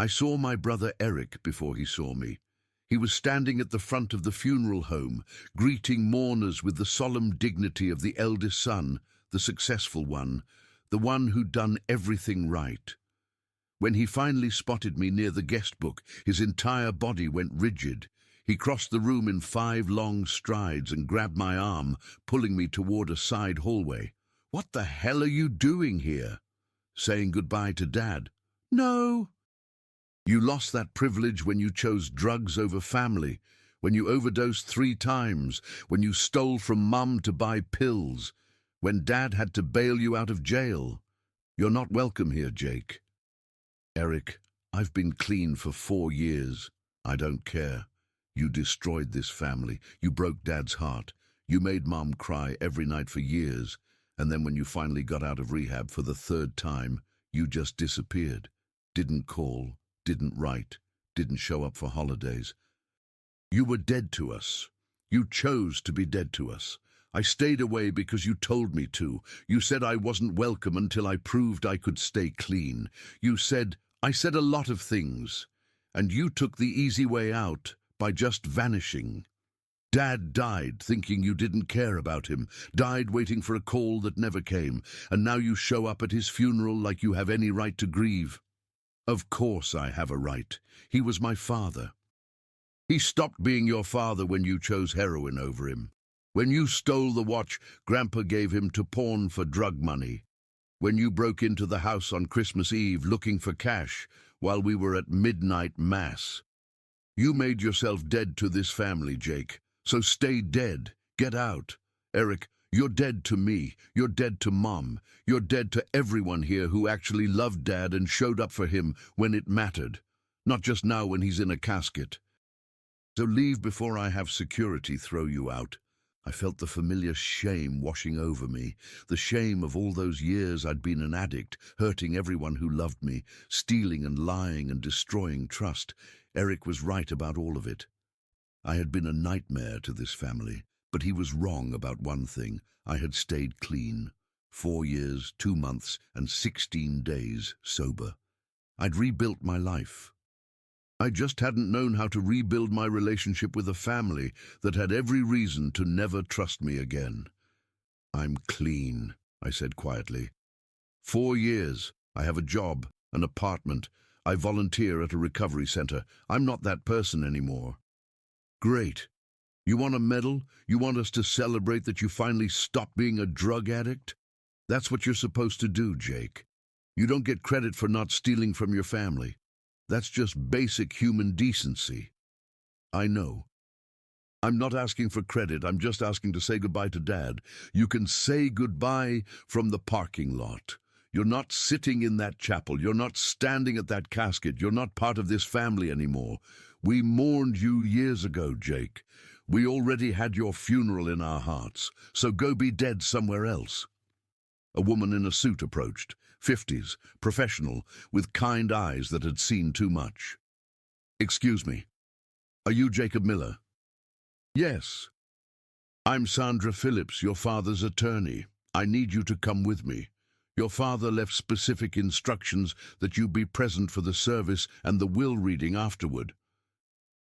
I saw my brother Eric before he saw me. He was standing at the front of the funeral home, greeting mourners with the solemn dignity of the eldest son, the successful one, the one who'd done everything right. When he finally spotted me near the guest book, his entire body went rigid. He crossed the room in 5 long strides and grabbed my arm, pulling me toward a side hallway. "What the hell are you doing here?" "Saying goodbye to Dad." "No." "You lost that privilege when you chose drugs over family, when you overdosed 3 times, when you stole from Mum to buy pills, when Dad had to bail you out of jail. You're not welcome here, Jake." "Eric, I've been clean for 4 years. I don't care. You destroyed this family. You broke Dad's heart. You made Mum cry every night for years. And then when you finally got out of rehab for the 3rd time, you just disappeared. Didn't call, didn't write, didn't show up for holidays. You were dead to us. You chose to be dead to us. I stayed away because you told me to. You said I wasn't welcome until I proved I could stay clean. I said a lot of things. And you took the easy way out by just vanishing. Dad died thinking you didn't care about him, died waiting for a call that never came, and now you show up at his funeral like you have any right to grieve. Of course I have a right. He was my father. He stopped being your father when you chose heroin over him. When you stole the watch Grandpa gave him to pawn for drug money. When you broke into the house on Christmas Eve looking for cash while we were at midnight mass. You made yourself dead to this family, Jake. So stay dead. Get out. Eric, you're dead to me. You're dead to Mom. You're dead to everyone here who actually loved Dad and showed up for him when it mattered. Not just now when he's in a casket. So leave before I have security throw you out. I felt the familiar shame washing over me, the shame of all those years I'd been an addict, hurting everyone who loved me, stealing and lying and destroying trust. Eric was right about all of it. I had been a nightmare to this family, but he was wrong about one thing. I had stayed clean. 4 years, 2 months, and 16 days sober. I'd rebuilt my life. I just hadn't known how to rebuild my relationship with a family that had every reason to never trust me again. "I'm clean," I said quietly. 4 years. I have a job, an apartment. I volunteer at a recovery center. I'm not that person anymore. Great. You want a medal? You want us to celebrate that you finally stopped being a drug addict? That's what you're supposed to do, Jake. You don't get credit for not stealing from your family. That's just basic human decency. I know. I'm not asking for credit. I'm just asking to say goodbye to Dad. You can say goodbye from the parking lot. You're not sitting in that chapel. You're not standing at that casket. You're not part of this family anymore. We mourned you years ago, Jake. We already had your funeral in our hearts, so go be dead somewhere else. A woman in a suit approached, 50s, professional, with kind eyes that had seen too much. "Excuse me, are you Jacob Miller?" "Yes." "I'm Sandra Phillips, your father's attorney. I need you to come with me. Your father left specific instructions that you be present for the service and the will reading afterward."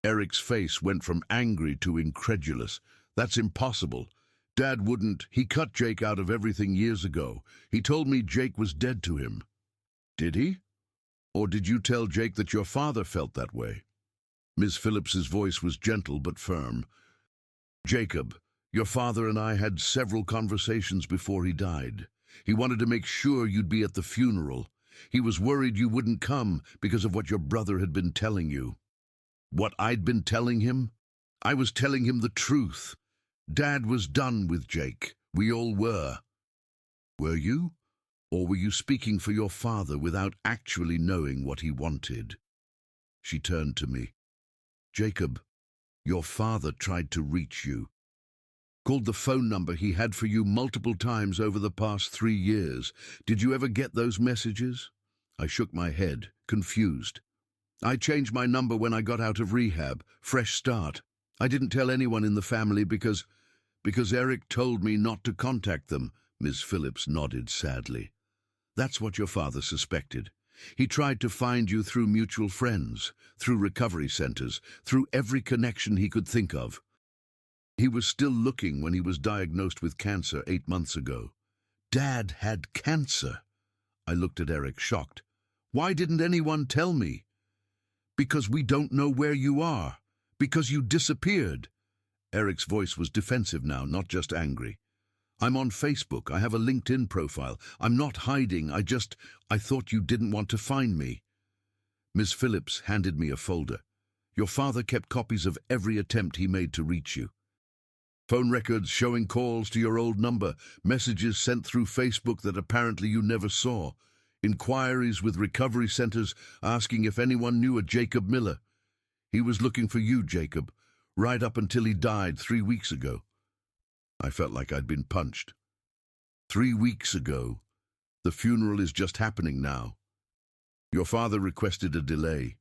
Eric's face went from angry to incredulous. "That's impossible. Dad wouldn't. He cut Jake out of everything years ago. He told me Jake was dead to him." "Did he? Or did you tell Jake that your father felt that way?" Ms. Phillips's voice was gentle but firm. "Jacob, your father and I had several conversations before he died. He wanted to make sure you'd be at the funeral. He was worried you wouldn't come because of what your brother had been telling you." "What I'd been telling him? I was telling him the truth. Dad was done with Jake. We all were." "Were you? Or were you speaking for your father without actually knowing what he wanted?" She turned to me. "Jacob, your father tried to reach you. Called the phone number he had for you multiple times over the past 3 years. Did you ever get those messages?" I shook my head, confused. "I changed my number when I got out of rehab. Fresh start. I didn't tell anyone in the family because Eric told me not to contact them." Ms. Phillips nodded sadly. "That's what your father suspected. He tried to find you through mutual friends, through recovery centers, through every connection he could think of. He was still looking when he was diagnosed with cancer 8 months ago. Dad had cancer. I looked at Eric, shocked. Why didn't anyone tell me? Because we don't know where you are. Because you disappeared. Eric's voice was defensive now, not just angry. I'm on Facebook. I have a LinkedIn profile. I'm not hiding. I thought you didn't want to find me. Ms. Phillips handed me a folder. Your father kept copies of every attempt he made to reach you. Phone records showing calls to your old number, messages sent through Facebook that apparently you never saw, inquiries with recovery centers asking if anyone knew a Jacob Miller. He was looking for you, Jacob, right up until he died 3 weeks ago. I felt like I'd been punched. 3 weeks ago. The funeral is just happening now. Your father requested a delay.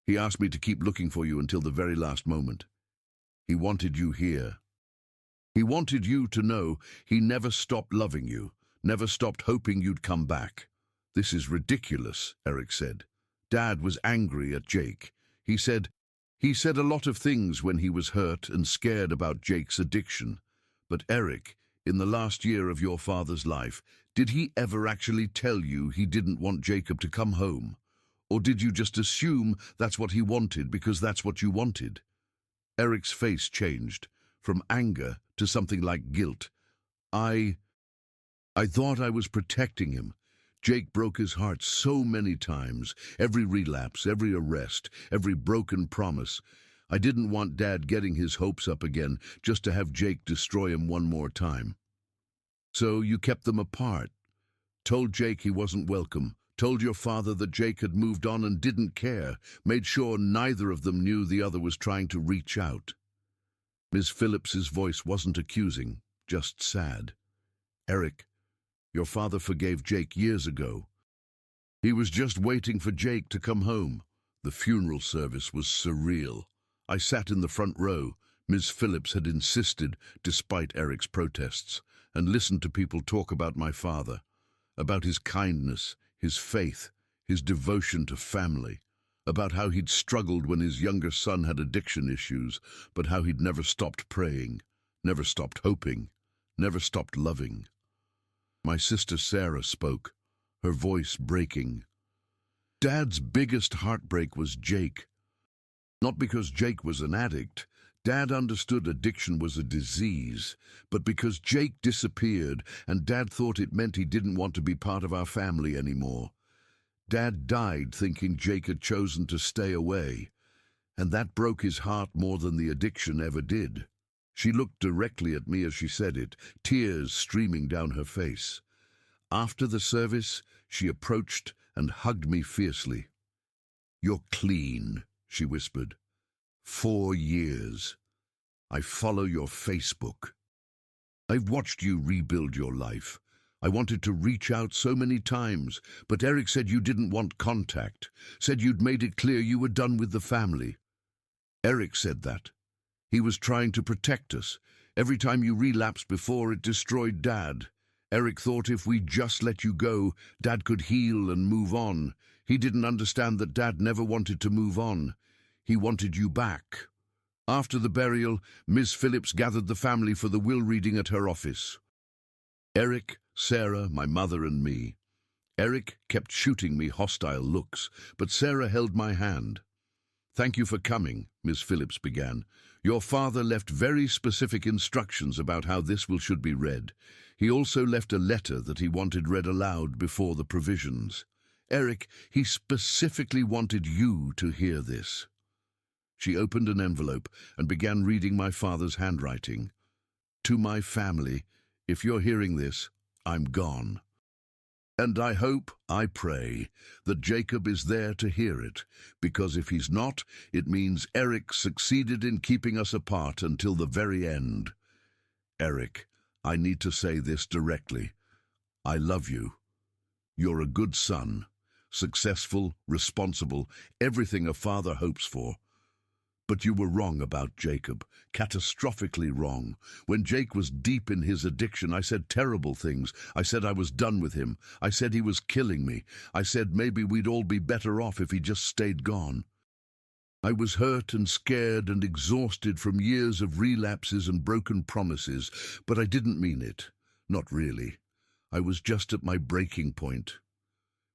He asked me to keep looking for you until the very last moment. He wanted you here. He wanted you to know he never stopped loving you, never stopped hoping you'd come back. This is ridiculous, Eric said. Dad was angry at Jake. He said a lot of things when he was hurt and scared about Jake's addiction. But Eric, in the last year of your father's life, did he ever actually tell you he didn't want Jacob to come home? Or did you just assume that's what he wanted because that's what you wanted? Eric's face changed, from anger to something like guilt. I thought I was protecting him. Jake broke his heart so many times, every relapse, every arrest, every broken promise. I didn't want Dad getting his hopes up again just to have Jake destroy him one more time. So you kept them apart, told Jake he wasn't welcome, told your father that Jake had moved on and didn't care, made sure neither of them knew the other was trying to reach out. Ms. Phillips's voice wasn't accusing, just sad. Eric, your father forgave Jake years ago. He was just waiting for Jake to come home. The funeral service was surreal. I sat in the front row. Ms. Phillips had insisted, despite Eric's protests, and listened to people talk about my father, about his kindness, his faith, his devotion to family, about how he'd struggled when his younger son had addiction issues, but how he'd never stopped praying, never stopped hoping, never stopped loving. My sister Sarah spoke, her voice breaking. Dad's biggest heartbreak was Jake. Not because Jake was an addict. Dad understood addiction was a disease, but because Jake disappeared and Dad thought it meant he didn't want to be part of our family anymore. Dad died thinking Jake had chosen to stay away, and that broke his heart more than the addiction ever did. She looked directly at me as she said it, tears streaming down her face. After the service, she approached and hugged me fiercely. You're clean, she whispered. 4 years. I follow your Facebook. I've watched you rebuild your life. I wanted to reach out so many times, but Eric said you didn't want contact, said you'd made it clear you were done with the family. Eric said that. He was trying to protect us. Every time you relapsed before, it destroyed Dad. Eric thought if we just let you go, Dad could heal and move on. He didn't understand that Dad never wanted to move on. He wanted you back. After the burial, Ms. Phillips gathered the family for the will reading at her office. Eric, Sarah, my mother and me. Eric kept shooting me hostile looks, but Sarah held my hand. Thank you for coming, Ms. Phillips began. Your father left very specific instructions about how this will should be read. He also left a letter that he wanted read aloud before the provisions. Eric, he specifically wanted you to hear this. She opened an envelope and began reading my father's handwriting. To my family, if you're hearing this, I'm gone. And I hope, I pray, that Jacob is there to hear it, because if he's not, it means Eric succeeded in keeping us apart until the very end. Eric, I need to say this directly. I love you. You're a good son, successful, responsible, everything a father hopes for. But you were wrong about Jacob, catastrophically wrong. When Jake was deep in his addiction, I said terrible things. I said I was done with him. I said he was killing me. I said maybe we'd all be better off if he just stayed gone. I was hurt and scared and exhausted from years of relapses and broken promises, but I didn't mean it. Not really. I was just at my breaking point.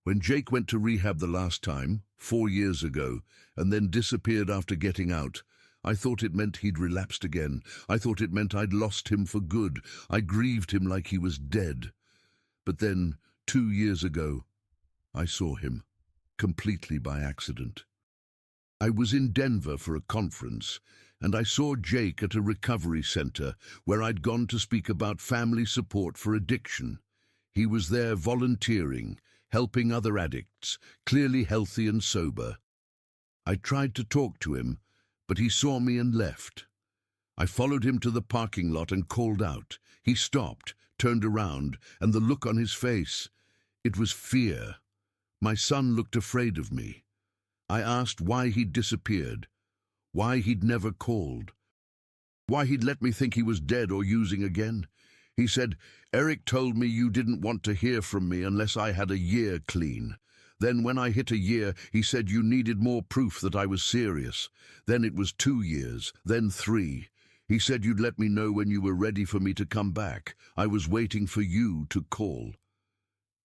When Jake went to rehab the last time, 4 years ago, and then disappeared after getting out, I thought it meant he'd relapsed again. I thought it meant I'd lost him for good. I grieved him like he was dead. But then, 2 years ago, I saw him, completely by accident. I was in Denver for a conference, and I saw Jake at a recovery center where I'd gone to speak about family support for addiction. He was there volunteering, helping other addicts, clearly healthy and sober. I tried to talk to him, but he saw me and left. I followed him to the parking lot and called out. He stopped, turned around, and the look on his face, it was fear. My son looked afraid of me. I asked why he'd disappeared, why he'd never called, why he'd let me think he was dead or using again. He said, "Eric told me you didn't want to hear from me unless I had a year clean. Then when I hit a year, he said you needed more proof that I was serious. Then it was 2 years, then 3. He said you'd let me know when you were ready for me to come back. I was waiting for you to call."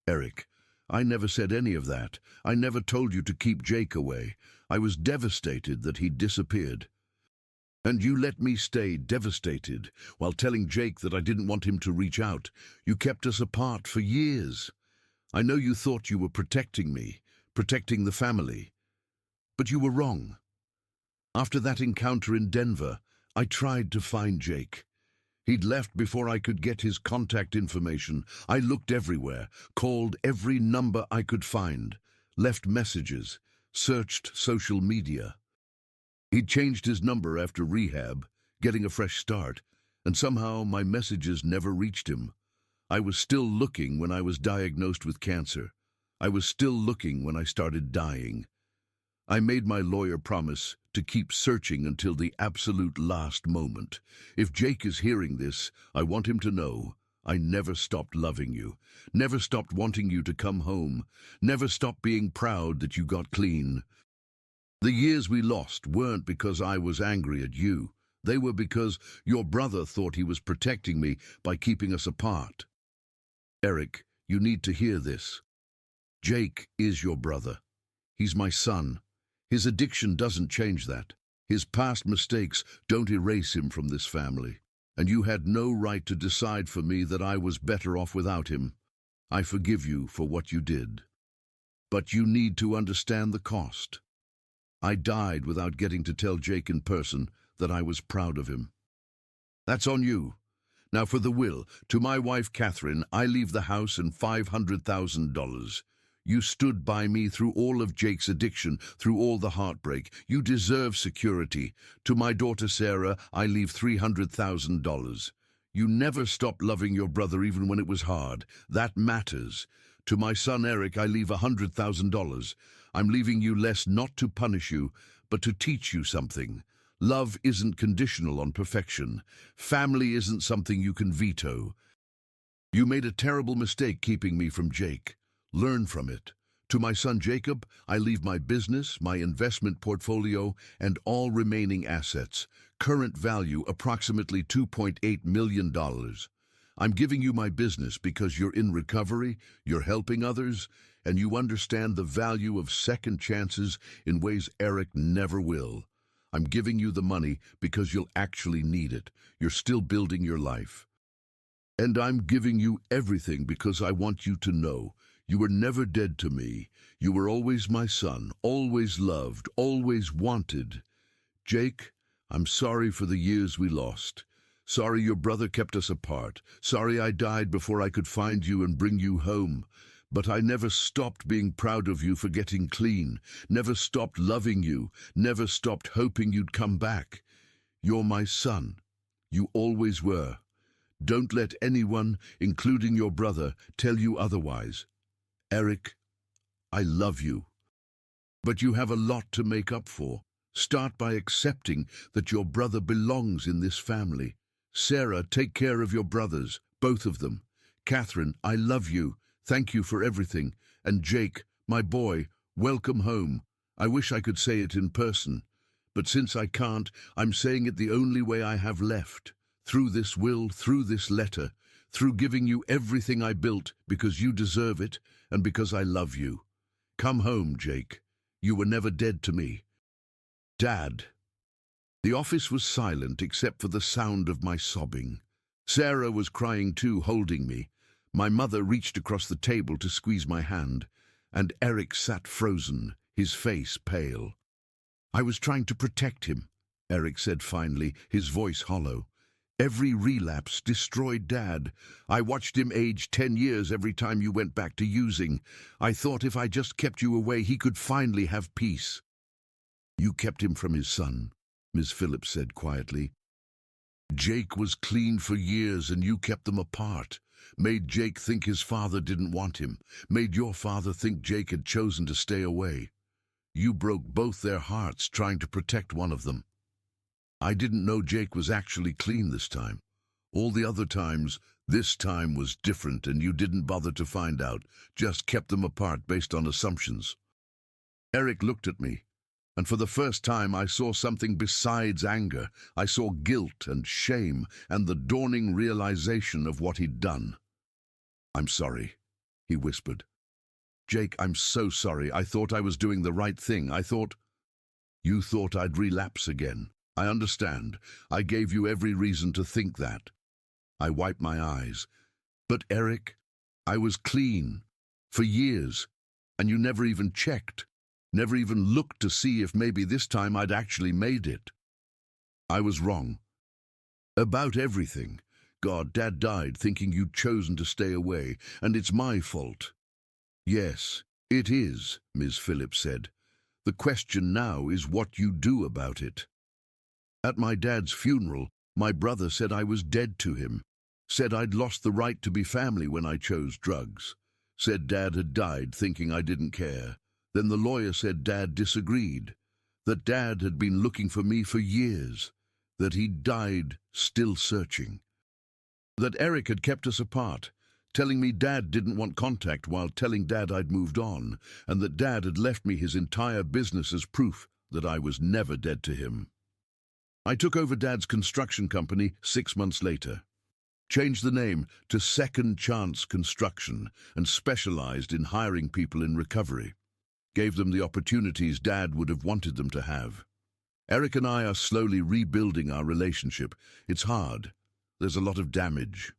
Eric, I never said any of that. I never told you to keep Jake away. I was devastated that he'd disappeared. And you let me stay devastated while telling Jake that I didn't want him to reach out. You kept us apart for years. I know you thought you were protecting me, protecting the family. But you were wrong. After that encounter in Denver, I tried to find Jake. He'd left before I could get his contact information. I looked everywhere, called every number I could find, left messages, searched social media. He'd changed his number after rehab, getting a fresh start, and somehow my messages never reached him. I was still looking when I was diagnosed with cancer. I was still looking when I started dying. I made my lawyer promise to keep searching until the absolute last moment. If Jake is hearing this, I want him to know I never stopped loving you, never stopped wanting you to come home, never stopped being proud that you got clean. The years we lost weren't because I was angry at you. They were because your brother thought he was protecting me by keeping us apart. Eric, you need to hear this. Jake is your brother. He's my son. His addiction doesn't change that. His past mistakes don't erase him from this family. And you had no right to decide for me that I was better off without him. I forgive you for what you did. But you need to understand the cost. I died without getting to tell Jake in person that I was proud of him. That's on you. Now for the will. To my wife, Catherine, I leave the house and $500,000. You stood by me through all of Jake's addiction, through all the heartbreak. You deserve security. To my daughter, Sarah, I leave $300,000. You never stopped loving your brother even when it was hard. That matters. To my son, Eric, I leave $100,000. I'm leaving you less not to punish you, but to teach you something. Love isn't conditional on perfection. Family isn't something you can veto. You made a terrible mistake keeping me from Jake. Learn from it. To my son Jacob, I leave my business, my investment portfolio, and all remaining assets. Current value approximately $2.8 million. I'm giving you my business because you're in recovery, you're helping others, and you understand the value of second chances in ways Eric never will. I'm giving you the money because you'll actually need it. You're still building your life. And I'm giving you everything because I want you to know you were never dead to me. You were always my son, always loved, always wanted. Jake, I'm sorry for the years we lost. Sorry your brother kept us apart. Sorry I died before I could find you and bring you home. But I never stopped being proud of you for getting clean, never stopped loving you, never stopped hoping you'd come back. You're my son. You always were. Don't let anyone, including your brother, tell you otherwise. Eric, I love you. But you have a lot to make up for. Start by accepting that your brother belongs in this family. Sarah, take care of your brothers, both of them. Catherine, I love you. Thank you for everything. And Jake, my boy, welcome home. I wish I could say it in person. But since I can't, I'm saying it the only way I have left. Through this will, through this letter, through giving you everything I built because you deserve it and because I love you. Come home, Jake. You were never dead to me. Dad. The office was silent except for the sound of my sobbing. Sarah was crying too, holding me. My mother reached across the table to squeeze my hand, and Eric sat frozen, his face pale. I was trying to protect him, Eric said finally, his voice hollow. Every relapse destroyed Dad. I watched him age 10 years every time you went back to using. I thought if I just kept you away, he could finally have peace. You kept him from his son, Ms. Phillips said quietly. Jake was clean for years and you kept them apart. Made Jake think his father didn't want him. Made your father think Jake had chosen to stay away. You broke both their hearts trying to protect one of them. I didn't know Jake was actually clean this time. All the other times, this time was different and you didn't bother to find out, just kept them apart based on assumptions. Eric looked at me, and for the first time I saw something besides anger. I saw guilt and shame and the dawning realization of what he'd done. I'm sorry, he whispered. Jake, I'm so sorry. I thought I was doing the right thing. You thought I'd relapse again. I understand. I gave you every reason to think that. I wiped my eyes. But Eric, I was clean. For years. And you never even checked. Never even looked to see if maybe this time I'd actually made it. I was wrong. About everything. God, Dad died thinking you'd chosen to stay away, and it's my fault. Yes, it is, Ms. Phillips said. The question now is what you do about it. At my dad's funeral, my brother said I was dead to him. Said I'd lost the right to be family when I chose drugs. Said Dad had died thinking I didn't care. Then the lawyer said Dad disagreed. That Dad had been looking for me for years. That he'd died still searching. That Eric had kept us apart, telling me Dad didn't want contact while telling Dad I'd moved on, and that Dad had left me his entire business as proof that I was never dead to him. I took over Dad's construction company 6 months later, changed the name to Second Chance Construction, and specialized in hiring people in recovery. Gave them the opportunities Dad would have wanted them to have. Eric and I are slowly rebuilding our relationship. It's hard. There's a lot of damage.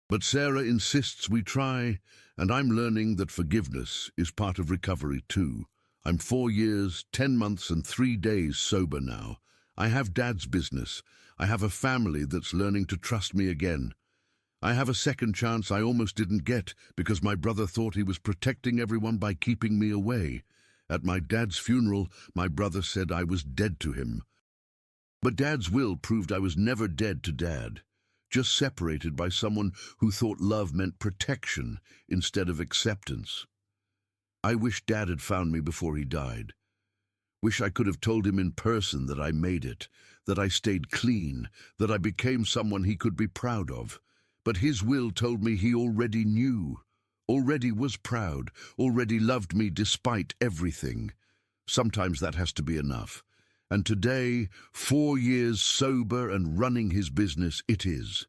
But Sarah insists we try, and I'm learning that forgiveness is part of recovery too. I'm 4 years, 10 months and 3 days sober now. I have Dad's business. I have a family that's learning to trust me again. I have a second chance I almost didn't get because my brother thought he was protecting everyone by keeping me away. At my dad's funeral, my brother said I was dead to him. But Dad's will proved I was never dead to Dad, just separated by someone who thought love meant protection instead of acceptance. I wish Dad had found me before he died. Wish I could have told him in person that I made it, that I stayed clean, that I became someone he could be proud of. But his will told me he already knew, already was proud, already loved me despite everything. Sometimes that has to be enough. And today, 4 years sober and running his business, it is.